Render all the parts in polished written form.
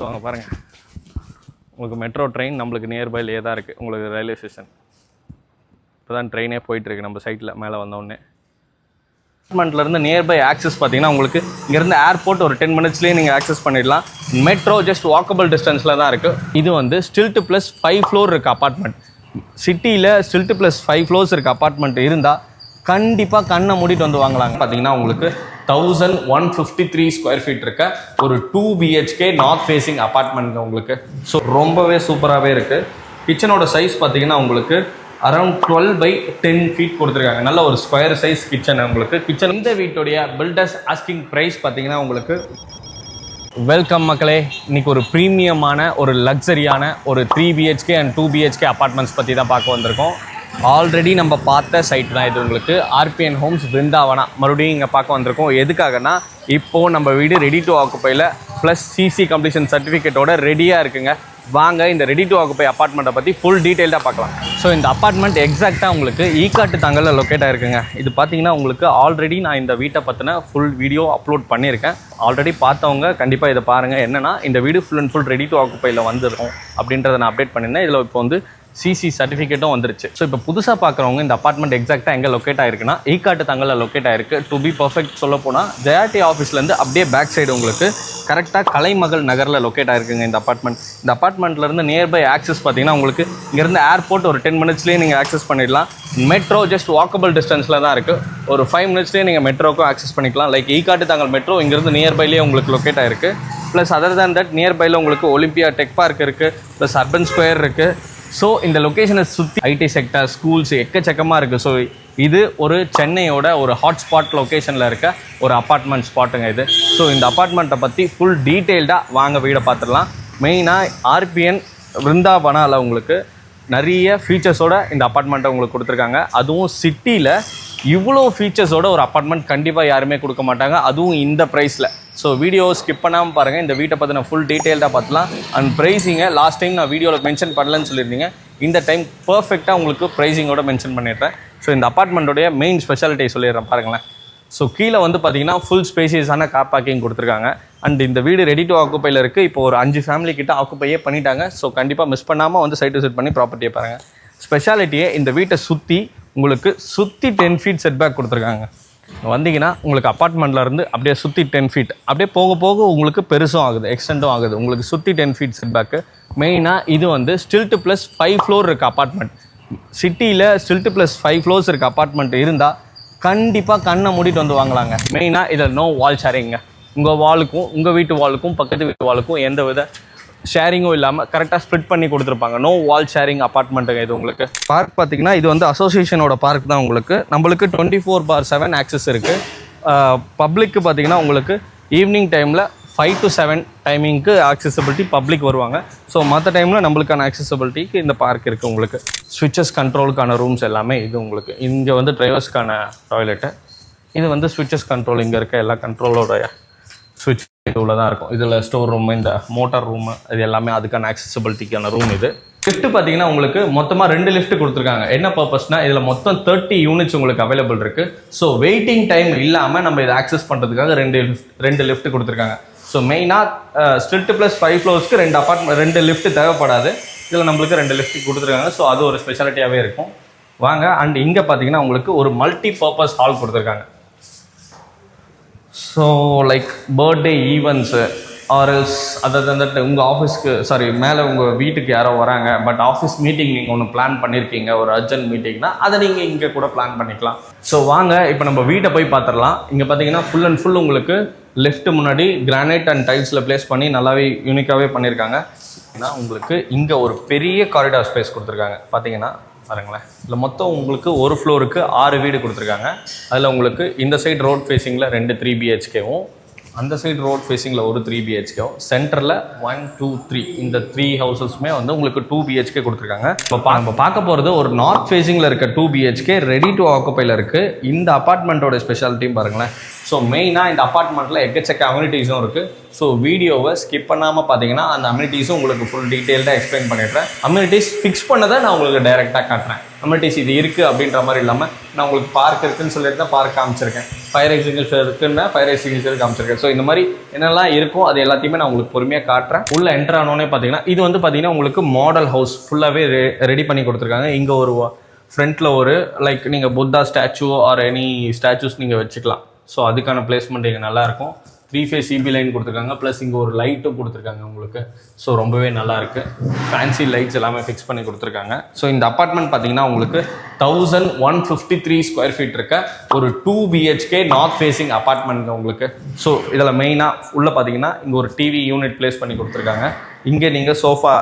அங்கே பாருங்கள், உங்களுக்கு மெட்ரோ ட்ரெயின் நம்மளுக்கு நியர்பைலேயே தான் இருக்குது. உங்களுக்கு ரயில்வே ஸ்டேஷன் இப்போ தான் ட்ரெயினே போயிட்டுருக்கு நம்ம சைட்டில் மேலே வந்தோடனே. அப்பார்ட்மெண்ட்லேருந்து நியர்பை ஆக்சஸ் பார்த்தீங்கன்னா உங்களுக்கு இங்கேருந்து ஏர்போர்ட் ஒரு 10 மினிட்ஸ்லேயே நீங்கள் ஆக்சஸ் பண்ணிடலாம். மெட்ரோ ஜஸ்ட் வாக்கபிள் டிஸ்டன்ஸில் தான் இருக்குது. இது வந்து ஸ்டில்ட் ப்ளஸ் 5 ஃப்ளோர் இருக்குது அப்பார்ட்மெண்ட். சிட்டியில் ஸ்டில்ட் ப்ளஸ் 5 ஃப்ளோர்ஸ் இருக்குது அப்பார்ட்மெண்ட் இருந்தால் கண்டிப்பாக கண்ணை மூடிட்டு வந்து வாங்கலாங்க. பார்த்தீங்கன்னா உங்களுக்கு 1153 ஸ்கொயர் ஃபீட் இருக்க ஒரு 2 BHK நார்த் ஃபேஸிங் அப்பார்ட்மெண்ட் உங்களுக்கு. ஸோ ரொம்பவே சூப்பராகவே இருக்குது. கிச்சனோட சைஸ் பார்த்தீங்கன்னா உங்களுக்கு அரௌண்ட் 12/10 ஃபீட் கொடுத்துருக்காங்க. நல்ல ஒரு ஸ்கொயர் சைஸ் கிச்சன் உங்களுக்கு. கிச்சன் இந்த வீட்டுடைய பில்டர்ஸ் ஆஸ்கிங் ப்ரைஸ் பார்த்தீங்கன்னா உங்களுக்கு. வெல்கம் மக்களே, இன்றைக்கி ஒரு ப்ரீமியமான ஒரு லக்ஸரியான ஒரு 3 BHK அண்ட் 2 BHK அப்பார்ட்மெண்ட்ஸ் பற்றி தான் பார்க்க வந்திருக்கோம். ஆல்ரெடி நம்ம பார்த்த சைட் தான் இது உங்களுக்கு. RPN ஹோம்ஸ் பிருந்தாவனா மறுபடியும் இங்கே பார்க்க வந்திருக்கோம். எதுக்காகனா இப்போது நம்ம வீடு ரெடி டு ஆக்குப்பையில் ப்ளஸ் CC கம்ப்ளீஷன் சர்டிஃபிகேட்டோட ரெடியாக இருக்குங்க. வாங்க இந்த ரெடி டு ஆக்குப்பை அப்பார்ட்மெண்ட்டை பற்றி ஃபுல் டீட்டெயில்டாக பார்க்கலாம். ஸோ இந்த அப்பார்ட்மெண்ட் எக்ஸாக்டாக உங்களுக்கு ஈக்காட்டு தங்கலில் லொக்கேட் ஆகிருக்குங்க. இது பார்த்தீங்கன்னா உங்களுக்கு ஆல்ரெடி நான் இந்த வீட்டை பற்றின ஃபுல் வீடியோ அப்லோட் பண்ணியிருக்கேன். ஆல்ரெடி பார்த்தவங்க கண்டிப்பாக இதை பாருங்கள். என்னென்னா இந்த வீடு full and full ready to ஆக்குப்பையில் வந்துடும் அப்படின்றத நான் அப்டேட் பண்ணியிருந்தேன். இதில் இப்போ வந்து CC சர்டிஃபிகேட்டும் வந்துருச்சு. ஸோ இப்போ புதுசாக பார்க்குறவங்க இந்த அப்பார்ட்மெண்ட் எக்ஸாக்டாக எங்கே லொக்கேட் ஆகிருக்குன்னா ஈக்காட்டு தங்கலில் லொக்கேட் ஆகிருக்கு. டு பி பர்ஃபெக்ட் சொல்ல போனால் ஜெயாட்டி ஆஃபீஸ்லேருந்து அப்படியே பேக் சைடு உங்களுக்கு கரெக்டாக கலைமகள் நகரில் லொக்கேட் ஆகிருக்குங்க இந்த அப்பார்ட்மெண்ட். இந்த அப்பார்ட்மெண்ட்லேருந்து நியர்பை ஆக்சஸ் பார்த்தீங்கன்னா உங்களுக்கு இங்கேருந்து ஏர்போர்ட் ஒரு 10 மினிட்ஸ்லேயே நீங்கள் ஆக்சஸ் பண்ணிடலாம். மெட்ரோ ஜஸ்ட் வாக்கபிள் டிஸ்டன்ஸில் தான் இருக்குது. ஒரு 5 மினிட்ஸ்லேயே நீங்கள் மெட்ரோக்கும் ஆக்சஸ் பண்ணிக்கலாம். லைக் ஈக்காட்டு தங்கல் மெட்ரோ இங்கேருந்து நியர்பைலேயே உங்களுக்கு லொக்கேட் ஆகிருக்கு. ப்ளஸ் அதர் தேன் தட் நியர்பையில் உங்களுக்கு ஒலிம்பியா டெக் பார்க் இருக்குது, ப்ளஸ் அர்பன் ஸ்கொயர் இருக்குது. ஸோ இந்த லொக்கேஷனை சுற்றி IT செக்டர், ஸ்கூல்ஸ் எக்கச்சக்கமாக இருக்குது. ஸோ இது ஒரு சென்னையோட ஒரு ஹாட்ஸ்பாட் லொக்கேஷனில் இருக்க ஒரு அப்பார்ட்மெண்ட் ஸ்பாட்டுங்க இது. ஸோ இந்த அப்பார்ட்மெண்ட்டை பற்றி ஃபுல் டீட்டெயில்டாக வாங்க வீடை பார்த்துடலாம். மெயினாக RPN பிருந்தாவனாவில் உங்களுக்கு நிறைய ஃபீச்சர்ஸோட இந்த அப்பார்ட்மெண்ட்டை உங்களுக்கு கொடுத்துருக்காங்க. அதுவும் சிட்டியில் இவ்வளோ ஃபீச்சர்ஸோட ஒரு அப்பார்ட்மெண்ட் கண்டிப்பாக யாருமே கொடுக்க மாட்டாங்க, அதுவும் இந்த ப்ரைஸில். ஸோ வீடியோ ஸ்கிப் பண்ணாமல் பாருங்கள். இந்த வீட்டை பற்றி நான் ஃபுல் டீட்டெயில்டாக பார்த்துலாம். அண்ட் ப்ரைஸிங்கை லாஸ்ட் டைம் நான் வீடியோவில் மென்ஷன் பண்ணலன்னு சொல்லியிருந்தீங்க. இந்த டைம் பர்ஃபெக்டாக உங்களுக்கு ப்ரைஸிங்கோட மென்ஷன் பண்ணிடுறேன். ஸோ இந்த அப்பார்ட்மெண்ட்டோடைய மெயின் ஸ்பெஷாலிட்டி சொல்லிடுறேன் பாருங்களேன். ஸோ கீழே வந்து பார்த்தீங்கன்னா ஃபுல் ஸ்பேசியஸான கார் பார்க்கிங் கொடுத்துருக்காங்க. அண்ட் இந்த வீடு ரெடி டு ஆக்குப்பையில் இருக்குது. இப்போ ஒரு 5 ஃபேமிலி கிட்ட ஆக்குப்பையே பண்ணிட்டாங்க. ஸோ கண்டிப்பாக மிஸ் பண்ணாமல் வந்து சைட் டு செட் பண்ணி ப்ராப்பர்ட்டியை பாருங்கள். ஸ்பெஷாலிட்டியே இந்த வீட்டை சுற்றி உங்களுக்கு 10 ஃபீட் செட்பேக் கொடுத்துருக்காங்க. வந்தீங்கன்னா உங்களுக்கு அப்பார்ட்மெண்ட்லேருந்து அப்படியே சுற்றி 10 ஃபீட் அப்படியே போக போக உங்களுக்கு பெருசும் ஆகுது, எக்ஸ்டெண்டும் ஆகுது. உங்களுக்கு சுற்றி 10 ஃபீட் செட்பேக்கு. மெயினாக இது வந்து ஸ்டில்ட் ப்ளஸ் 5 ஃப்ளோர் இருக்குது அப்பார்ட்மெண்ட். சிட்டியில் ஸ்டில்ட் ப்ளஸ் 5 ஃப்ளோர்ஸ் இருக்குது அப்பார்ட்மெண்ட் இருந்தால் கண்டிப்பாக கண்ணை மூடிட்டு வந்து வாங்கலாங்க. மெயினாக இதில் நோ வால் ஷேரிங்க. உங்கள் வாலுக்கும் உங்கள் வீட்டு வாலுக்கும் பக்கத்து வீட்டு வாலுக்கும் எந்த வித ஷேரிங்கும் இல்லாமல் கரெக்டாக ஸ்ப்ளிட் பண்ணி கொடுத்துருப்பாங்க. நோ வால் ஷேரிங் அப்பார்ட்மெண்ட்டுங்க இது உங்களுக்கு. பார்க் பார்த்தீங்கன்னா இது வந்து அசோசியேஷனோட பார்க் தான் உங்களுக்கு. நம்மளுக்கு 24/7 ஆக்சஸ் இருக்குது. பப்ளிக்கு பார்த்தீங்கன்னா உங்களுக்கு ஈவினிங் டைமில் 5 to 7 டைமிங்க்கு ஆக்சசபிலிட்டி பப்ளிக் வருவாங்க. ஸோ மற்ற டைமில் நம்மளுக்கான ஆக்சசபிலிட்டிக்கு இந்த பார்க் இருக்குது உங்களுக்கு. ஸ்விட்சஸ் கண்ட்ரோலுக்கான ரூம்ஸ் எல்லாமே இது உங்களுக்கு. இங்கே வந்து டிரைவர்ஸ்க்கான டாய்லெட்டு. இது வந்து ஸ்விட்சஸ் கண்ட்ரோல். இங்கே இருக்க எல்லா கண்ட்ரோலோட ஸ்விட்ச் இதுவில் தான் இருக்கும். இதில் ஸ்டோர் ரூம், இந்த மோட்டார் ரூமு, இது எல்லாமே அதுக்கான ஆக்சசபிலிட்டிக்கான ரூம் இது. லிஃப்ட் பார்த்தீங்கன்னா உங்களுக்கு மொத்தமாக 2 லிஃப்ட் கொடுத்துருக்காங்க. என்ன பர்பஸ்னால் இதில் மொத்தம் 30 யூனிட்ஸ் உங்களுக்கு அவைலபிள் இருக்குது. ஸோ வெயிட்டிங் டைம் இல்லாமல் நம்ம இதை ஆக்சஸ் பண்ணுறதுக்காக 2 லிஃப்ட் கொடுத்துருக்காங்க. ஸோ மெயினாக ஸ்டில்ட் ப்ளஸ் 5 ஃப்ளோர்ஸ்க்கு 2 லிஃப்ட் தேவைப்படாது. இதில் நம்மளுக்கு 2 லிஃப்ட் கொடுத்துருக்காங்க. ஸோ அது ஒரு ஸ்பெஷாலிட்டியாகவே இருக்கும். வாங்க. அண்ட் இங்கே பார்த்தீங்கன்னா உங்களுக்கு ஒரு மல்டி பர்பஸ் ஹால் கொடுத்துருக்காங்க. So like birthday events or else other than that உங்கள் ஆஃபீஸ்க்கு மேலே உங்கள் வீட்டுக்கு யாரோ வராங்க, பட் ஆஃபீஸ் மீட்டிங் நீங்கள் ஒன்று பிளான் பண்ணியிருக்கீங்க, ஒரு அர்ஜென்ட் மீட்டிங்னா அதை நீங்கள் இங்கே கூட பிளான் பண்ணிக்கலாம். ஸோ வாங்க இப்போ நம்ம வீட்டை போய் பார்த்துடலாம். இங்கே பார்த்தீங்கன்னா ஃபுல் அண்ட் ஃபுல் உங்களுக்கு லெஃப்ட் முன்னாடி கிரானைட் அண்ட் டைல்ஸில் ப்ளேஸ் பண்ணி நல்லாவே யூனிக்காகவே பண்ணியிருக்காங்க. ஏன்னா உங்களுக்கு இங்கே ஒரு பெரிய காரிடார் ஸ்பேஸ் கொடுத்துருக்காங்க. பார்த்தீங்கன்னா பாருங்களேன், இதில் மொத்தம் உங்களுக்கு ஒரு ஃப்ளோருக்கு 6 வீடு கொடுத்துருக்காங்க. அதில் உங்களுக்கு இந்த சைடு ரோட் ஃபேஸிங்கில் 2 3 BHKவும், அந்த சைடு ரோட் ஃபேஸிங்கில் ஒரு 3 BHKவும், சென்டரில் 1 2 3 இந்த 3 ஹவுசஸுமே வந்து உங்களுக்கு 2 BHK கொடுத்துருக்காங்க. நம்ம பார்க்க போகிறது ஒரு நார்த் ஃபேஸிங்கில் இருக்க 2 BHK ரெடி டு ஆக்குப்பையில் இருக்குது. இந்த அப்பார்ட்மெண்ட்டோட ஸ்பெஷாலிட்டியும் பாருங்களேன். ஸோ மெயினாக இந்த அப்பார்ட்மெண்ட்டில் எக்கச்சக்க அம்யூனிட்டிஸும் இருக்குது. ஸோ வீடியோவை ஸ்கிப் பண்ணாமல் பார்த்தீங்கன்னா அந்த அம்யூனிட்டிஸும் உங்களுக்கு ஃபுல் டீட்டெயில்டாக எக்ஸ்பிளைன் பண்ணிடுறேன். அம்யூனிட்டிஸ் ஃபிக்ஸ் பண்ணதை நான் உங்களுக்கு டைரெக்டாக காட்டுறேன். அமெனிட்டிஸ் இது இருக்குது அப்படின்ற மாதிரி இல்லாமல் நான் உங்களுக்கு பார்க் இருக்குதுன்னு சொல்லிட்டு தான் பார்க் காமிச்சிருக்கேன், ஃபயர் எக்ஸ்டிங்விஷர் இருக்குன்னா ஃபயர் எக்ஸ்டிங்விஷர் காமிச்சிருக்கேன். ஸோ இந்த மாதிரி என்னெல்லாம் இருக்கும் அது எல்லாத்தையுமே நான் உங்களுக்கு பொறுமையாக காட்டுறேன். உள்ளே என்டர் ஆனோடனே பார்த்தீங்கன்னா இது வந்து பார்த்தீங்கன்னா உங்களுக்கு மாடல் ஹவுஸ் ஃபுல்லாகவே ரெடி பண்ணி கொடுத்துருக்காங்க. இங்கே ஒரு ஃப்ரண்ட்டில் ஒரு லைக் நீங்கள் Buddha statue or any statues நீங்கள் வச்சுக்கலாம். ஸோ அதுக்கான பிளேஸ்மெண்ட் இங்கே நல்லாயிருக்கும். 3 phase CB லைன் கொடுத்துருக்காங்க, ப்ளஸ் இங்கே ஒரு லைட்டும் கொடுத்துருக்காங்க உங்களுக்கு. ஸோ ரொம்பவே நல்லாயிருக்கு. ஃபேன்சி லைட்ஸ் எல்லாமே ஃபிக்ஸ் பண்ணி கொடுத்துருக்காங்க. ஸோ இந்த அப்பார்ட்மெண்ட் பார்த்தீங்கன்னா உங்களுக்கு 1153 ஸ்கொயர் ஃபீட் இருக்க ஒரு 2 BHK நார்த் ஃபேஸிங் அப்பார்ட்மெண்ட் உங்களுக்கு. ஸோ இதில் மெயினாக உள்ளே பார்த்தீங்கன்னா இங்கே ஒரு டிவி யூனிட் பிளேஸ் பண்ணி கொடுத்துருக்காங்க. இங்கே நீங்கள் சோஃபா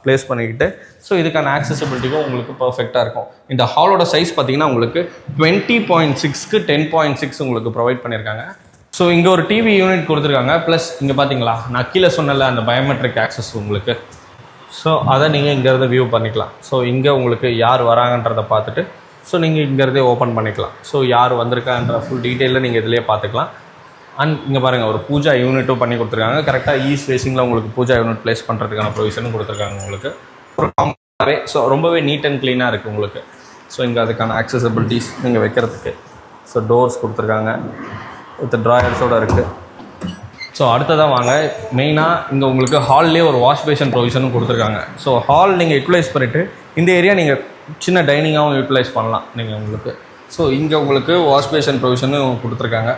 ப்ளேஸ் பண்ணிக்கிட்டு ஸோ இதுக்கான ஆக்சசிபிலிட்டிக்கும் உங்களுக்கு பர்ஃபெக்டாக இருக்கும். இந்த ஹாலோட சைஸ் பார்த்தீங்கன்னா உங்களுக்கு 20.6க்கு 10.6 உங்களுக்கு ப்ரொவைட் பண்ணியிருக்காங்க. ஸோ இங்கே ஒரு டிவி யூனிட் கொடுத்துருக்காங்க, ப்ளஸ் இங்கே பார்த்தீங்களா நான் கீழே சொன்னல அந்த பயோமெட்ரிக் ஆக்சஸ் உங்களுக்கு. ஸோ அதை நீங்கள் இங்கேருந்து வியூ பண்ணிக்கலாம். ஸோ இங்கே உங்களுக்கு யார் வராங்கன்றதை பார்த்துட்டு ஸோ நீங்கள் இங்கேருந்தே ஓப்பன் பண்ணிக்கலாம். ஸோ யார் வந்திருக்கான்ற ஃபுல் டீட்டெயிலில் நீங்கள் இதிலே பார்த்துக்கலாம். அண்ட் இங்கே பாருங்கள் ஒரு பூஜா யூனிட்டும் பண்ணி கொடுத்துருக்காங்க. கரெக்டாக ஈஸ்ட் ஃபேஸிங்கில் உங்களுக்கு பூஜா யூனிட் ப்ளேஸ் பண்ணுறதுக்கான ப்ரொவிஷனும் கொடுத்துருக்காங்க உங்களுக்கு. ஸோ ரொம்பவே நீட் அண்ட் க்ளீனாக இருக்குது உங்களுக்கு. ஸோ இங்கே அதுக்கான ஆக்சசபிலிட்டிஸ் நீங்கள் வைக்கிறதுக்கு ஸோ டோர்ஸ் கொடுத்துருக்காங்க வித் ட்ராயர்ஸோடு இருக்குது. ஸோ அடுத்ததான் வாங்க மெயினாக இங்கே உங்களுக்கு ஹால்லேயே ஒரு வாஷ் பேஷன் ப்ரொவிஷனும் கொடுத்துருக்காங்க. ஸோ ஹால் நீங்கள் யூட்டிலைஸ் பண்ணிவிட்டு இந்த ஏரியா நீங்கள் சின்ன டைனிங்காகவும் யூட்டிலைஸ் பண்ணலாம் நீங்கள் உங்களுக்கு. ஸோ இங்கே உங்களுக்கு வாஷ் பேஷன் ப்ரொவிஷனும் கொடுத்துருக்காங்க.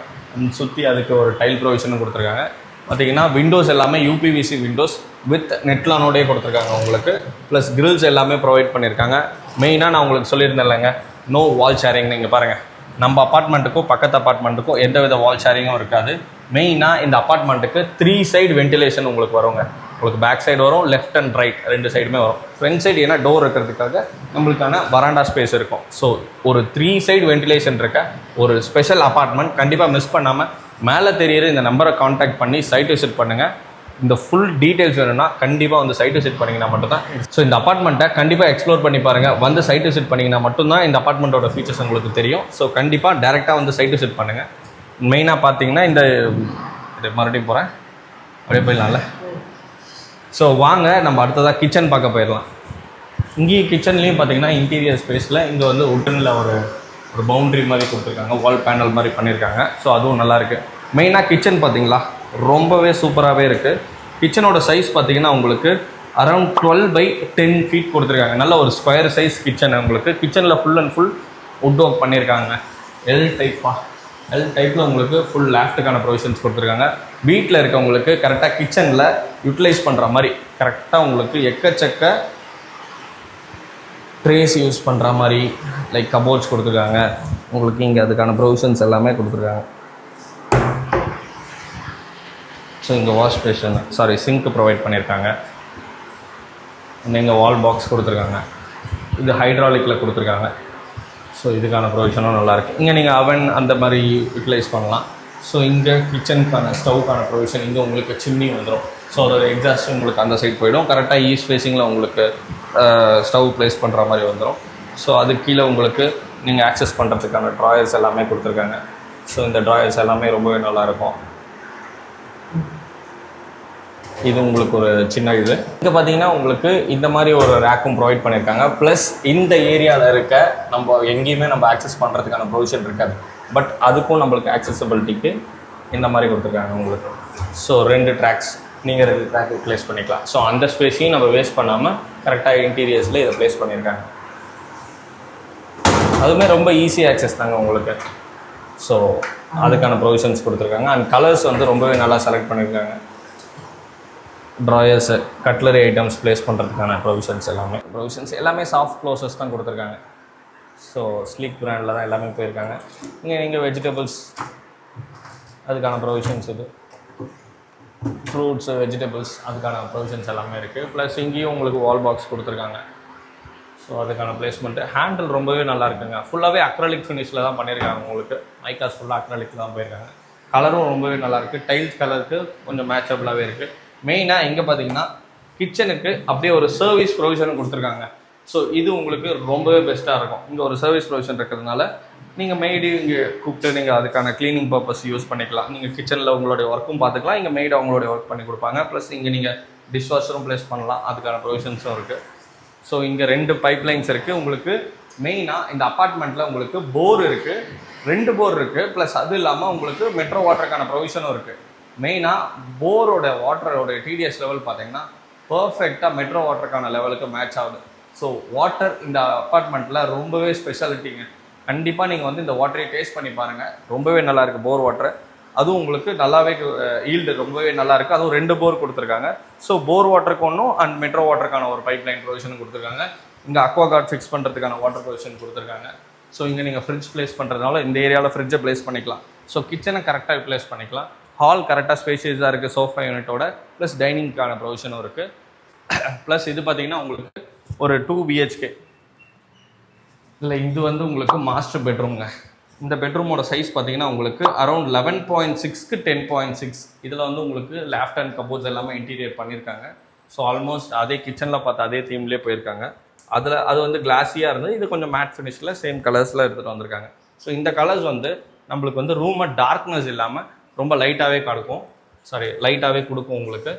சுற்றி அதுக்கு ஒரு டைல் ப்ரொவிஷனும் கொடுத்துருக்காங்க. பார்த்தீங்கன்னா விண்டோஸ் எல்லாமே UPVC விண்டோஸ் வித் நெட்லானோடே கொடுத்துருக்காங்க உங்களுக்கு. ப்ளஸ் கிரில்ஸ் எல்லாமே ப்ரொவைட் பண்ணியிருக்காங்க. மெயினாக நான் உங்களுக்கு சொல்லியிருந்தேன் இல்லைங்க, நோ வால் ஷேரிங். நீங்கள் பாருங்கள் நம்ம அப்பார்ட்மெண்ட்டுக்கும் பக்கத்து அப்பார்ட்மெண்ட்டுக்கும் எந்த வித வால் ஷேரிங்கும் இருக்காது. மெயினாக இந்த அப்பார்ட்மெண்ட்டுக்கு 3 சைடு வென்டிலேஷன் உங்களுக்கு வருங்க. உங்களுக்கு பேக் சைடு வரும், லெஃப்ட் அண்ட் ரைட் 2 சைடுமே வரும். ஃப்ரண்ட் சைடு ஏன்னா டோர் இருக்கிறதுக்காக நம்மளுக்கான வராண்டா ஸ்பேஸ் இருக்கும். ஸோ ஒரு 3 சைடு வென்டிலேஷன் இருக்க ஒரு ஸ்பெஷல் அப்பார்ட்மெண்ட். கண்டிப்பாக மிஸ் பண்ணாமல் மேலே தெரியுற இந்த நம்பரை காண்டாக்ட் பண்ணி சைட் விசிட் பண்ணுங்கள். இந்த ஃபுல் டீட்டெயில்ஸ் வேணும்னா கண்டிப்பாக வந்து சைட் விசிட் பண்ணிங்கன்னா மட்டும்தான். ஸோ இந்த அப்பார்ட்மெண்ட்டை கண்டிப்பாக எக்ஸ்ப்ளோர் பண்ணி பாருங்கள். வந்து சைட் விசிட் பண்ணிங்கன்னா மட்டும்தான் இந்த அப்பார்ட்மெண்ட்டோட ஃபீச்சர்ஸ் உங்களுக்கு தெரியும். ஸோ கண்டிப்பாக டேரெக்டாக வந்து சைட் விசிட் பண்ணுங்கள். மெயினாக பார்த்தீங்கன்னா இந்த மறுபடியும் போகிறேன் அப்படியே போயிடலாம்ல. ஸோ வாங்க நம்ம அடுத்ததாக கிச்சன் பார்க்க போயிடலாம். இங்கேயும் கிச்சன்லேயும் பார்த்தீங்கன்னா இன்டீரியர் ஸ்பேஸில் இங்கே வந்து உட்டனில் ஒரு பவுண்ட்ரி மாதிரி கொடுத்துருக்காங்க, வால் பேனல் மாதிரி பண்ணியிருக்காங்க. ஸோ அதுவும் நல்லாயிருக்கு. மெயினாக கிச்சன் பார்த்தீங்களா ரொம்பவே சூப்பராகவே இருக்குது. கிச்சனோட சைஸ் பார்த்தீங்கன்னா உங்களுக்கு அரௌண்ட் 12/10 ஃபீட் கொடுத்துருக்காங்க. நல்ல ஒரு ஸ்கொயர் சைஸ் கிச்சன் உங்களுக்கு. கிச்சனில் full and full would work பண்ணியிருக்காங்க. எல் டைப்பில் உங்களுக்கு ஃபுல் லேஃப்ட்டுக்கான ப்ரொவிஷன்ஸ் கொடுத்துருக்காங்க. வீட்டில் இருக்கவங்களுக்கு கரெக்டாக கிச்சனில் யூட்டிலைஸ் பண்ணுற மாதிரி கரெக்டாக உங்களுக்கு எக்கச்சக்க ட்ரேஸ் யூஸ் பண்ணுற மாதிரி லைக் கபோர்ட்ஸ் கொடுத்துருக்காங்க உங்களுக்கு. இங்கே அதுக்கான ப்ரொவிஷன்ஸ் எல்லாமே கொடுத்துருக்காங்க. ஸோ இங்கே வாஷ் பேஷன் சிங்க் ப்ரொவைட் பண்ணியிருக்காங்க. இங்கே வால் பாக்ஸ் கொடுத்துருக்காங்க. இது ஹைட்ராலிக்கில் கொடுத்துருக்காங்க. ஸோ இதுக்கான ப்ரொவிஷனும் நல்லாயிருக்கு. இங்கே நீங்கள் அவன் அந்த மாதிரி யூட்டிலைஸ் பண்ணலாம். ஸோ இங்கே கிச்சனுக்கான ஸ்டவ்க்கான ப்ரொவிஷன். இங்கே உங்களுக்கு சிம்னி வந்துடும். ஸோ அதோட எக்ஸாஸ்ட் உங்களுக்கு அந்த சைட் போயிடும். கரெக்டாக ஈஸ்ட் ஃபேஸிங்கில் உங்களுக்கு ஸ்டவ் ப்ளேஸ் பண்ணுற மாதிரி வந்துடும். ஸோ அது கீழே உங்களுக்கு நீங்கள் ஆக்சஸ் பண்ணுறதுக்கான ட்ராயர்ஸ் எல்லாமே கொடுத்துருக்காங்க. ஸோ இந்த ட்ராயர்ஸ் எல்லாமே ரொம்பவே நல்லாயிருக்கும். இது உங்களுக்கு ஒரு சின்ன இது. இங்கே பார்த்தீங்கன்னா உங்களுக்கு இந்த மாதிரி ஒரு ரேக்கும் ப்ரொவைட் பண்ணியிருக்காங்க. ப்ளஸ் இந்த ஏரியாவில் இருக்க நம்ம எங்கேயுமே நம்ம ஆக்சஸ் பண்ணுறதுக்கான ப்ரொவிஷன் இருக்காது. பட் அதுக்கும் நம்மளுக்கு ஆக்சசபிலிட்டிக்கு இந்த மாதிரி கொடுத்துருக்காங்க உங்களுக்கு. ஸோ 2 ட்ராக்ஸ் நீங்கள் 2 ட்ராக் ப்ளேஸ் பண்ணிக்கலாம். ஸோ அந்த ஸ்பேஸையும் நம்ம வேஸ்ட் பண்ணாமல் கரெக்டாக இன்டீரியர்ஸில் இதை ப்ளேஸ் பண்ணியிருக்காங்க. அதுவுமே ரொம்ப ஈஸி ஆக்சஸ் தாங்க உங்களுக்கு. ஸோ அதுக்கான ப்ரொவிஷன்ஸ் கொடுத்துருக்காங்க. அண்ட் கலர்ஸ் வந்து ரொம்பவே நல்லா செலக்ட் பண்ணியிருக்காங்க. ட்ராயர்ஸு கட்லரி ஐட்டம்ஸ் ப்ளேஸ் பண்ணுறதுக்கான ப்ரொவிஷன்ஸ் எல்லாமே சாஃப்ட் க்ளோசஸ் தான் கொடுத்துருக்காங்க. ஸோ ஸ்லீக் பிராண்டில் தான் எல்லாமே போயிருக்காங்க. இங்கே நீங்கள் வெஜிடபிள்ஸ் அதுக்கான ப்ரொவிஷன்ஸ், இது ஃப்ரூட்ஸு வெஜிடபிள்ஸ் அதுக்கான ப்ரொவிஷன்ஸ் எல்லாமே இருக்குது. ப்ளஸ் இங்கேயும் உங்களுக்கு வால் பாக்ஸ் கொடுத்துருக்காங்க. ஸோ அதுக்கான பிளேஸ்மெண்ட்டு ஹேண்டில் ரொம்பவே நல்லா இருக்குங்க. ஃபுல்லாகவே அக்ரலிக் ஃபினிஷில் தான் பண்ணியிருக்காங்க உங்களுக்கு. மைக்காஸ் ஃபுல்லாக அக்ரலிக் தான் போயிருக்காங்க. கலரும் ரொம்பவே நல்லாயிருக்கு. டைல்ஸ் கலருக்கு கொஞ்சம் மேட்சபிளாகவே இருக்குது. மெயினாக எங்கே பார்த்தீங்கன்னா கிச்சனுக்கு அப்படியே ஒரு சர்வீஸ் ப்ரொவிஷனும் கொடுத்துருக்காங்க. ஸோ இது உங்களுக்கு ரொம்பவே பெஸ்ட்டாக இருக்கும். இங்கே ஒரு சர்வீஸ் ப்ரொவிஷன் இருக்கிறதுனால நீங்கள் மெய்டு இங்கே கூப்பிட்டு நீங்கள் அதுக்கான க்ளீனிங் பர்பஸ் யூஸ் பண்ணிக்கலாம். நீங்கள் கிச்சனில் உங்களுடைய ஒர்க்கும் பார்த்துக்கலாம். இங்கே மெய்டு அவங்களுடைய ஒர்க் பண்ணி கொடுப்பாங்க. ப்ளஸ் இங்கே நீங்கள் டிஷ் வாஷரும் ப்ளேஸ் பண்ணலாம். அதுக்கான ப்ரொவிஷன்ஸும் இருக்குது. ஸோ இங்கே 2 பைப் லைன்ஸ் இருக்குது உங்களுக்கு. மெயினாக இந்த அப்பார்ட்மெண்ட்டில் உங்களுக்கு போர் இருக்குது, 2 போர் இருக்குது. ப்ளஸ் அது இல்லாமல் உங்களுக்கு மெட்ரோ வாட்டருக்கான ப்ரொவிஷனும் இருக்குது. மெயினாக போரோட வாட்டரோட டிடிஎஸ் லெவல் பார்த்தீங்கன்னா பர்ஃபெக்டாக மெட்ரோ வாட்டருக்கான லெவலுக்கு மேட்ச் ஆகுது. ஸோ வாட்டர் இந்த அப்பார்ட்மெண்ட்டில் ரொம்பவே ஸ்பெஷாலிட்டிங்க. கண்டிப்பாக நீங்கள் வந்து இந்த வாட்டரை டேஸ்ட் பண்ணி பாருங்கள். ரொம்பவே நல்லாயிருக்கு போர் வாட்டர். அதுவும் உங்களுக்கு நல்லாவே ஈல்டு ரொம்பவே நல்லா இருக்குது. அதுவும் 2 போர் கொடுத்துருக்காங்க. ஸோ போர் வாட்டருக்கு ஒன்றும் அண்ட் மெட்ரோ வாட்டருக்கான ஒரு பைப் லைன் ப்ரொவிஷனும் கொடுத்துருக்காங்க. இங்கே அக்வா கார்ட் ஃபிக்ஸ் பண்ணுறதுக்கான வாட்டர் ப்ரொவிஷன் கொடுத்துருக்காங்க. ஸோ இங்கே நீங்கள் ஃப்ரிட்ஜ் ப்ளேஸ் பண்ணுறதுனால இந்த ஏரியாவில் ஃப்ரிட்ஜை ப்ளேஸ் பண்ணிக்கலாம். ஸோ கிச்சனை கரெக்டாக ப்ளேஸ் பண்ணிக்கலாம். ஹால் கரெக்டாக ஸ்பேஷியஸாக இருக்குது சோஃபா யூனிட்டோட. ப்ளஸ் டைனிங்க்கான ப்ரொவிஷனும் இருக்குது. ப்ளஸ் இது பார்த்தீங்கன்னா உங்களுக்கு ஒரு 2 BHK இல்லை, இது வந்து உங்களுக்கு மாஸ்டர் பெட்ரூம்ங்க. இந்த பெட்ரூமோட சைஸ் பார்த்தீங்கன்னா உங்களுக்கு அரௌண்ட் 11.6க்கு 10.6. இதில் வந்து உங்களுக்கு லேஃப்ட் அண்ட் கபோர்ட்ஸ் எல்லாமே இன்டீரியர் பண்ணியிருக்காங்க. ஸோ ஆல்மோஸ்ட் அதே கிச்சனில் பார்த்து அதே தீம்லேயே போயிருக்காங்க. அது வந்து கிளாஸியாக இருந்தது. இது கொஞ்சம் மேட் ஃபினிஷில் சேம் கலர்ஸில் எடுத்துகிட்டு வந்திருக்காங்க. ஸோ இந்த கலர்ஸ் வந்து நம்மளுக்கு வந்து ரூமை டார்க்னஸ் இல்லாமல் ரொம்ப லைட்டாகவே லைட்டாகவே கொடுக்கும் உங்களுக்கு.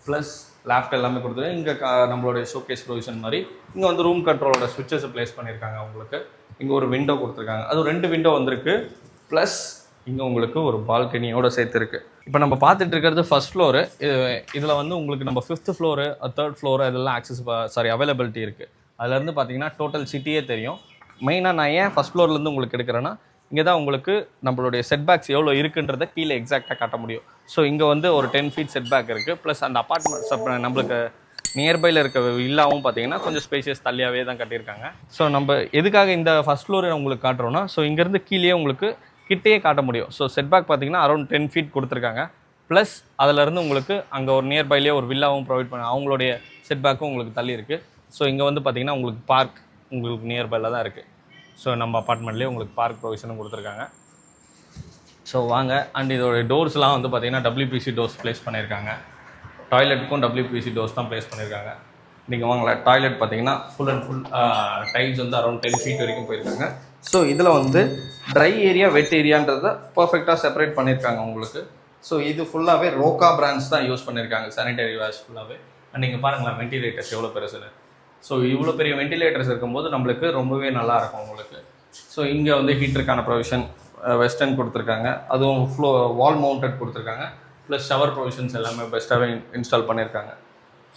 ப்ளஸ் லேஃப்ட் எல்லாமே கொடுத்துருக்காங்க. இங்கே நம்மளுடைய ஷோகேஸ் ப்ரொவிஷன் மாதிரி இங்கே வந்து ரூம் கண்ட்ரோலோட ஸ்விட்சஸ் ப்ளேஸ் பண்ணியிருக்காங்க உங்களுக்கு. இங்கே ஒரு விண்டோ கொடுத்துருக்காங்க. அது 2 விண்டோ வந்திருக்கு. ப்ளஸ் இங்கே உங்களுக்கு ஒரு பால்கனியோடு சேர்த்துருக்கு. இப்போ நம்ம பார்த்துட்டு இருக்கிறது ஃபர்ஸ்ட் ஃப்ளோரு. இதில் வந்து உங்களுக்கு நம்ம 5th ஃப்ளோரு 3rd ஃப்ளோரு இதெல்லாம் அவைலபிலிட்டி இருக்குது. அதுலேருந்து பார்த்தீங்கன்னா டோட்டல் சிட்டியே தெரியும். மெயினாக நான் ஏன் ஃபர்ஸ்ட் ஃப்ளோர்லேருந்து உங்களுக்கு எடுக்கிறேன்னா, இங்கே தான் உங்களுக்கு நம்மளுடைய செட்பேக்ஸ் எவ்வளோ இருக்குன்றதை கீழே எக்ஸாக்டாக காட்ட முடியும். ஸோ இங்கே வந்து ஒரு 10 feet செட்பேக் இருக்குது. ப்ளஸ் அந்த அப்பார்ட்மெண்ட்ஸ் நம்மளுக்கு நியர்பையில் இருக்க வில்லாவும் பார்த்தீங்கன்னா கொஞ்சம் ஸ்பேஷியஸ் தள்ளியாகவே தான் கட்டியிருக்காங்க. ஸோ நம்ம எதுக்காக இந்த ஃபர்ஸ்ட் ஃப்ளோரை உங்களுக்கு காட்டுறோன்னா, ஸோ இங்கேருந்து கீழே உங்களுக்கு கிட்டேயே காட்ட முடியும். ஸோ செட்பேக் பார்த்தீங்கன்னா அரௌண்ட் 10 feet கொடுத்துருக்காங்க. ப்ளஸ் அதிலேருந்து உங்களுக்கு அங்கே ஒரு நியர்பைலேயே ஒரு வில்லாவும் ப்ரொவைட் பண்ண அவங்களுடைய செட்பேக்கும் உங்களுக்கு தள்ளி இருக்குது. ஸோ இங்கே வந்து பார்த்திங்கன்னா உங்களுக்கு பார்க் உங்களுக்கு நியர்பையில் தான் இருக்குது. ஸோ நம்ம அப்பார்ட்மெண்ட்லேயே உங்களுக்கு பார்க் ப்ரொவிஷனும் கொடுத்துருக்காங்க. ஸோ வாங்க. அண்ட் இதோட டோர்ஸ்லாம் வந்து பார்த்திங்கன்னா WPC டோர்ஸ் ப்ளேஸ் பண்ணியிருக்காங்க. டாய்லெட்டுக்கும் WPC டோர்ஸ் தான் ப்ளேஸ் பண்ணியிருக்காங்க. நீங்கள் வாங்கல டாய்லெட் பார்த்தீங்கன்னா ஃபுல் அண்ட் ஃபுல் டைல்ஸ் வந்து அரௌண்ட் 10 feet வரைக்கும் போயிருக்காங்க. ஸோ இதில் வந்து ட்ரை ஏரியா வெட் ஏரியான்றதை பர்ஃபெக்டாக செப்பரேட் பண்ணியிருக்காங்க உங்களுக்கு. ஸோ இது ஃபுல்லாகவே ரோக்கா பிராண்ட்ஸ் தான் யூஸ் பண்ணியிருக்காங்க சானிடரி வேர்ஸ் ஃபுல்லாகவே. அண்ட் நீங்கள் பாருங்களேன் வென்டிலேட்டர்ஸ் எவ்வளோ பெருசுன்னு. ஸோ இவ்வளோ பெரிய வென்டிலேட்டர்ஸ் இருக்கும்போது நம்மளுக்கு ரொம்பவே நல்லாயிருக்கும் உங்களுக்கு. ஸோ இங்கே வந்து ஹீட்டருக்கான ப்ரொவிஷன் வெஸ்டர்ன் கொடுத்துருக்காங்க. அதுவும் வால் மவுண்டட் கொடுத்துருக்காங்க. ப்ளஸ் ஷவர் ப்ரொவிஷன்ஸ் எல்லாமே பெஸ்ட்டாகவே இன்ஸ்டால் பண்ணியிருக்காங்க.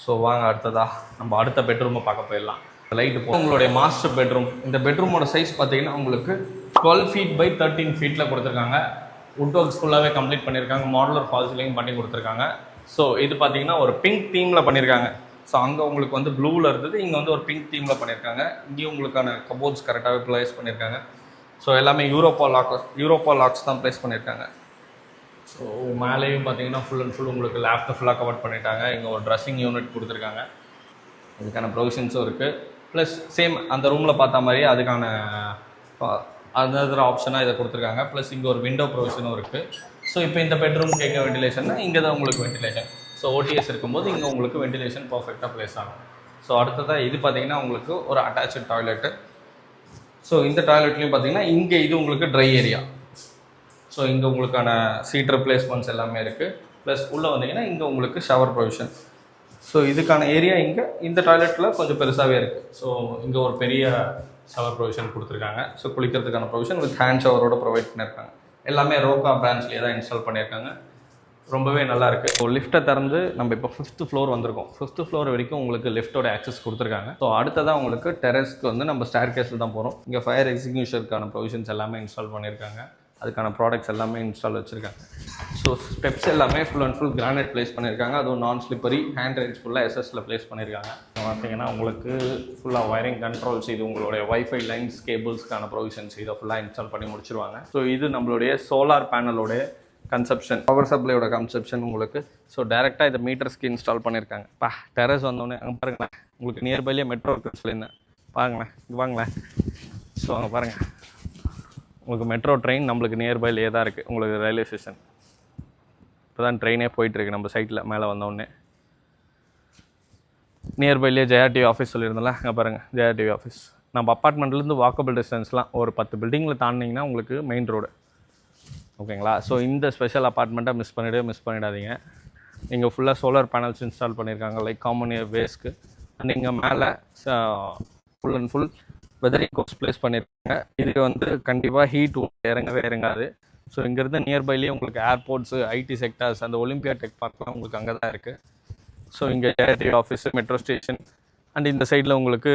ஸோ வாங்க நம்ம அடுத்த பெட்ரூமை பார்க்க போயிடலாம். லைட்டு உங்களுடைய மாஸ்டர் பெட்ரூம். இந்த பெட்ரூமோட சைஸ் பார்த்தீங்கன்னா உங்களுக்கு 12 feet by 13 feet கொடுத்துருக்காங்க. வுட் ஒர்க்ஸ் ஃபுல்லாகவே கம்ப்ளீட் பண்ணியிருக்காங்க. மாடுலர் ஃபால் சீலிங் பண்ணி கொடுத்துருக்காங்க. ஸோ இது பார்த்தீங்கன்னா ஒரு பிங்க் தீமில் பண்ணியிருக்காங்க. ஸோ அங்கே உங்களுக்கு வந்து ப்ளூவில் இருந்தது, இங்கே வந்து ஒரு பிங்க் தீமில் பண்ணியிருக்காங்க. இங்கேயும் உங்களுக்கான கபோர்ட்ஸ் கரெக்டாகவே ப்ளேஸ் பண்ணியிருக்காங்க. ஸோ எல்லாமே யூரோப்பா லாக்ஸ் தான் ப்ளேஸ் பண்ணியிருக்காங்க. ஸோ மேலேயும் பார்த்தீங்கன்னா ஃபுல் அண்ட் ஃபுல் உங்களுக்கு லேப்டாப் ஃபுல்லாக கவர் பண்ணிட்டாங்க. இங்கே ஒரு ட்ரெஸ்ஸிங் யூனிட் கொடுத்துருக்காங்க. இதுக்கான ப்ரொவிஷன்ஸும் இருக்குது. ப்ளஸ் சேம் அந்த ரூமில் பார்த்த மாதிரியே அதுக்கான அதர் ஆப்ஷனாக இதை கொடுத்துருக்காங்க. ப்ளஸ் இங்கே ஒரு விண்டோ ப்ரொவிஷனும் இருக்குது. ஸோ இப்போ இந்த பெட்ரூம் கேட்க வென்டிலேஷன்னா இங்கே தான் உங்களுக்கு வென்டிலேஷன். ஸோ ஓடிஎஸ் இருக்கும்போது இங்கே உங்களுக்கு வென்டிலேஷன் பர்ஃபெக்டாக ப்ளேஸ் ஆகும். ஸோ அடுத்ததாக இது பார்த்தீங்கன்னா உங்களுக்கு ஒரு அட்டாச்சு டாய்லெட்டு. ஸோ இந்த டாய்லெட்லேயும் பார்த்தீங்கன்னா இங்கே இது உங்களுக்கு ட்ரை ஏரியா. ஸோ இங்கே உங்களுக்கான சீட் ரிப்ளேஸ்மெண்ட்ஸ் எல்லாமே இருக்குது. ப்ளஸ் உள்ளே வந்தீங்கன்னா இங்கே உங்களுக்கு ஷவர் ப்ரொவிஷன். ஸோ இதுக்கான ஏரியா இங்கே இந்த டாய்லெட்டில் கொஞ்சம் பெருசாகவே இருக்குது. ஸோ இங்கே ஒரு பெரிய ஷவர் ப்ரொவிஷன் கொடுத்துருக்காங்க. ஸோ குளிக்கிறதுக்கான ப்ரொவிஷன் வித் ஹேண்ட் ஷவரோட ப்ரொவைட் பண்ணியிருக்காங்க. எல்லாமே ரோக்கா பிராண்ட்ஸ்லேயே தான் இன்ஸ்டால் பண்ணியிருக்காங்க. ரொம்பவே நல்லா இருக்குது. ஸோ லிஃப்ட்டை திறந்து நம்ம இப்போ 5th ஃப்ளோர் வந்திருக்கோம். 5th ஃப்ளோர் வரைக்கும் உங்களுக்கு லிஃப்ட்டோட ஆக்சஸ் கொடுத்துருக்காங்க. ஸோ அடுத்ததான் உங்களுக்கு டெரஸ்க்கு வந்து நம்ம ஸ்டேர் கேஸில் தான் போகிறோம். இங்கே ஃபயர் எக்ஸிக்யூஷனுக்கான ப்ரொவிஷன்ஸ் எல்லாமே இன்ஸ்டால் பண்ணியிருக்காங்க. அதுக்கான ப்ராடக்ட்ஸ் எல்லாமே இன்ஸ்டால் வச்சுருக்காங்க. ஸோ ஸ்டெப்ஸ் எல்லாமே full and full granite place பண்ணியிருக்காங்க. அதுவும் நான் ஸ்லிப்பரி ஹேண்ட் ரைட்ஸ் ஃபுல்லாக எஸ்எஸ்ல ப்ளேஸ் பண்ணியிருக்காங்க. பார்த்தீங்கன்னா உங்களுக்கு ஃபுல்லாக வயரிங் கண்ட்ரோல்ஸ், இது உங்களுடைய வைஃபை லைன்ஸ் கேபிள்ஸ்க்கான ப்ரொவிஷன்ஸ் இதை ஃபுல்லாக இன்ஸ்டால் பண்ணி முடிச்சிருவாங்க. ஸோ இது நம்மளுடைய சோலார் பேனலோடைய கன்செப்ஷன், பவர் சப்ளையோட கன்செப்ஷன் உங்களுக்கு. ஸோ டேரெக்டாக இதை மீட்டர்ஸ்க்கு இன்ஸ்டால் பண்ணியிருக்காங்க. டெரஸ் வந்தோடனே அங்கே பாருங்களேன், உங்களுக்கு நியர்பைலேயே மெட்ரோ இருக்குன்னு சொல்லியிருந்தேன். பாருங்களேன், இங்கே வாங்களேன். ஸோ அங்கே பாருங்கள், உங்களுக்கு மெட்ரோ ட்ரெயின் நம்மளுக்கு நியர்பைலேயே தான் இருக்குது. உங்களுக்கு ரயில்வே ஸ்டேஷன் இப்போ தான் ட்ரெயினே போயிட்டுருக்கு நம்ம சைட்டில் மேலே வந்தோடனே. நியர்பைலேயே ஜெயா டிவி ஆஃபீஸ் சொல்லியிருந்தோம்ல, அங்கே பாருங்கள் ஜெயா டிவி ஆஃபீஸ். நம்ம அப்பார்ட்மெண்ட்லேருந்து வாக்கபிள் டிஸ்டன்ஸ்லாம் ஒரு 10 பில்டிங்கில் தாண்டிங்கன்னா உங்களுக்கு மெயின் ரோடு. ஓகேங்களா? ஸோ இந்த ஸ்பெஷல் அப்பார்ட்மெண்ட்டை மிஸ் பண்ணிடாதீங்க. இங்கே ஃபுல்லாக சோலார் பேனல்ஸ் இன்ஸ்டால் பண்ணியிருக்காங்க லைக் காமன் வேஸ்க்கு. அண்ட் இங்கே மேலே full and full weathering course place பண்ணியிருக்காங்க. இது வந்து கண்டிப்பாக ஹீட் இறங்கவே இறங்காது. ஸோ இங்கேருந்து நியர்பைலேயே உங்களுக்கு ஏர்போர்ட்ஸு, ஐடி செக்டார்ஸ், அந்த ஒலிம்பியா டெக் பார்க்லாம் உங்களுக்கு அங்கே தான் இருக்குது. ஸோ இங்கே ART office, metro station and இந்த சைடில் உங்களுக்கு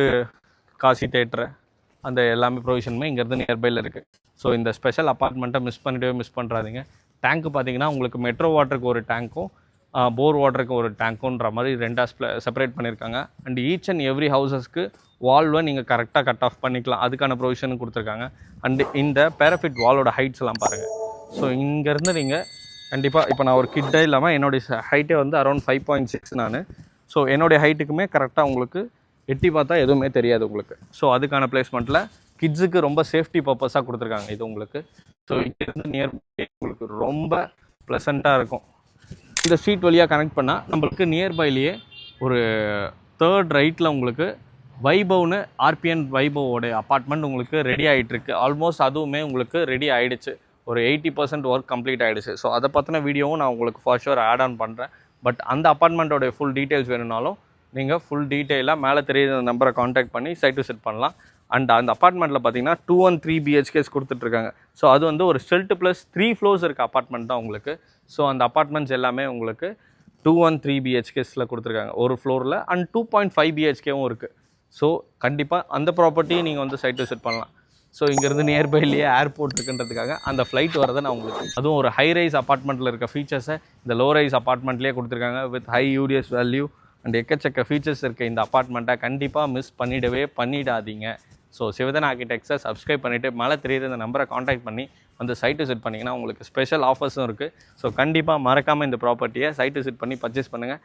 காசி தேட்டரு அந்த எல்லாமே ப்ரொவிஷனுமே இங்கேருந்து நியர்பையில் இருக்குது. ஸோ இந்த ஸ்பெஷல் அப்பார்ட்மெண்ட்டை மிஸ் பண்ணுறாதீங்க. டேங்க்கு பார்த்தீங்கன்னா உங்களுக்கு மெட்ரோ வாட்டருக்கு ஒரு டேங்க்கும் போர் வாட்டருக்கு ஒரு டேங்க்குன்ற மாதிரி ரெண்டாக செப்பரேட் பண்ணியிருக்காங்க. அண்ட் ஈச் அண்ட் எவ்ரி ஹவுசஸ்க்கு வால்வை நீங்கள் கரெக்டாக கட் ஆஃப் பண்ணிக்கலாம், அதுக்கான ப்ரொவிஷனும் கொடுத்துருக்காங்க. அண்டு இந்த பேராஃபிட் வாலோட ஹைட்ஸ் எல்லாம் பாருங்கள். ஸோ இங்கேருந்து நீங்கள் கண்டிப்பாக இப்போ நான் ஒரு கிட்டே இல்லாமல் என்னுடைய ஹைட்டே வந்து அரௌண்ட் 5.6 நான். ஸோ என்னுடைய ஹைட்டுக்குமே கரெக்டாக உங்களுக்கு எட்டி பார்த்தா எதுவுமே தெரியாது உங்களுக்கு. ஸோ அதுக்கான பிளேஸ்மெண்ட்டில் கிட்ஸுக்கு ரொம்ப சேஃப்டி பர்பஸாக கொடுத்துருக்காங்க இது உங்களுக்கு. ஸோ இங்கேருந்து நியர்பை உங்களுக்கு ரொம்ப ப்ளசண்ட்டாக இருக்கும். இந்த ஸ்ட்ரீட் வழியாக கனெக்ட் பண்ணால் நம்மளுக்கு நியர்பைலேயே ஒரு 3rd ரைட்டில் உங்களுக்கு வைபவ்னு ஆர்பிஎன் வைபவோட அப்பார்ட்மெண்ட் உங்களுக்கு ரெடி ஆகிட்டுருக்கு. ஆல்மோஸ்ட் அதுவுமே உங்களுக்கு ரெடி ஆகிடுச்சு. ஒரு 80% ஒர்க் கம்ப்ளீட் ஆகிடுச்சு. ஸோ அதை பற்றின வீடியோவும் நான் உங்களுக்கு ஃபார் ஷுர் ஆட் ஆன் பண்ணுறேன். பட் அந்த அப்பார்ட்மெண்ட்டோடைய ஃபுல் டீட்டெயில்ஸ் வேணும்னாலும் நீங்கள் ஃபுல் டீட்டெயிலாக மேலே தெரியுற நம்பரை காண்டாக்ட் பண்ணி சைட் டு செட் பண்ணலாம். அண்ட் அந்த அப்பார்ட்மெண்ட்டில் பார்த்தீங்கன்னா 2 and 3 BHKs கொடுத்துட்ருக்காங்க. ஸோ அது வந்து ஒரு ஸ்டெல்ட் ப்ளஸ் 3 ஃப்ளோர்ஸ் இருக்க அப்பார்ட்மெண்ட் தான் உங்களுக்கு. ஸோ அந்த அப்பார்ட்மெண்ட்ஸ் எல்லாமே உங்களுக்கு 2 and 3 BHKஸில் கொடுத்துருக்காங்க ஒரு ஃப்ளோரில். அண்ட் 2.5 BHKவும் இருக்குது. ஸோ கண்டிப்பாக அந்த ப்ராப்பர்ட்டியை நீங்கள் வந்து சைட் டு செட் பண்ணலாம். ஸோ இங்கேருந்து நியர்பைலேயே ஏர்போர்ட் இருக்குன்றதுக்காக அந்த ஃப்ளைட் வரதை நான் உங்களுக்கு, அதுவும் ஒரு ஹை ரைஸ் அப்பார்ட்மெண்ட்டில் இருக்க ஃபீச்சர்ஸை இந்த லோ ரைஸ் அப்பார்ட்மெண்ட்லேயே கொடுத்துருக்காங்க. With high UDS value and எக்கச்சக்க ஃபீச்சர்ஸ் இருக்க இந்த அப்பார்ட்மெண்ட்டை கண்டிப்பாக மிஸ் பண்ணிடாதீங்க. ஸோ சிவதன் ஆர்கிடெக்ட்ஸை சப்ஸ்கிரைப் பண்ணிவிட்டு மேலே தெரியுற இந்த நம்பரை காண்டாக்ட் பண்ணி வந்து சைட்டு செட் பண்ணிங்கன்னா உங்களுக்கு ஸ்பெஷல் ஆஃபர்ஸும் இருக்குது. ஸோ கண்டிப்பாக மறக்காமல் இந்த ப்ராப்பர்ட்டியை சைட்டு செட் பண்ணி பர்ச்சேஸ் பண்ணுங்கள்.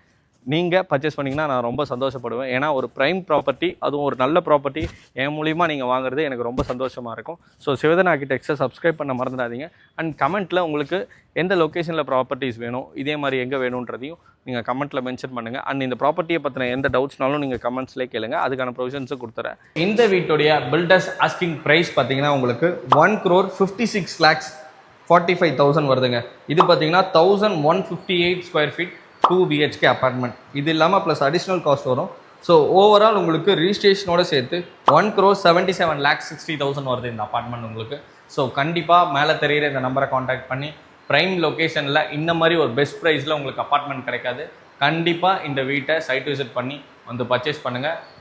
நீங்கள் பர்ச்சேஸ் பண்ணிங்கன்னா நான் ரொம்ப சந்தோஷப்படுவேன். ஏன்னா ஒரு ப்ரைம் ப்ராப்பர்ட்டி, அதுவும் ஒரு நல்ல ப்ராப்பர்ட்டி என் மூலிமா நீங்கள் வாங்குறது எனக்கு ரொம்ப சந்தோஷமாக இருக்கும். ஸோ சிவதன் ஆர்கிடெக்ட்ஸை சப்ஸ்கிரைப் பண்ண மறந்துடாதீங்க. அண்ட் கமெண்ட்டில் உங்களுக்கு எந்த லொக்கேஷனில் ப்ராப்பர்ட்டிஸ் வேணும், இதே மாதிரி எங்கே வேணுன்றதையும் நீங்கள் கமெண்ட்டில் மென்ஷன் பண்ணுங்கள். அண்ட் இந்த ப்ராப்பர்ட்டியை பற்றின எந்த டவுட்ஸ்னாலும் நீங்கள் கமெண்ட்ஸ்லேயே கேளுங்க, அதுக்கான ப்ரொவிஷன்ஸும் கொடுத்துறேன். இந்த வீட்டுடைய பில்டர்ஸ் ஆஸ்கிங் ப்ரைஸ் பார்த்தீங்கன்னா உங்களுக்கு 1,46,45,000 வருதுங்க. இது பார்த்தீங்கன்னா 1,158 ஸ்கொயர் ஃபீட் 2 BHK அப்பார்ட்மெண்ட். இது இல்லாமல் ப்ளஸ் அடிஷ்னல் காஸ்ட் வரும். ஸோ ஓவரால் உங்களுக்கு ரிஜிஸ்ட்ரேஷனோட சேர்த்து 1,77,60,000 வருது இந்த அப்பார்ட்மெண்ட் உங்களுக்கு. ஸோ கண்டிப்பாக மேலே தெரிகிற இந்த நம்பரை காண்டாக்ட் பண்ணி ப்ரைம் லொக்கேஷனில் இந்த மாதிரி ஒரு பெஸ்ட் ப்ரைஸில் உங்களுக்கு அப்பார்ட்மெண்ட் கிடைக்காது. கண்டிப்பாக இந்த வீட்டை சைட் விசிட் பண்ணி வந்து பர்ச்சேஸ் பண்ணுங்கள்.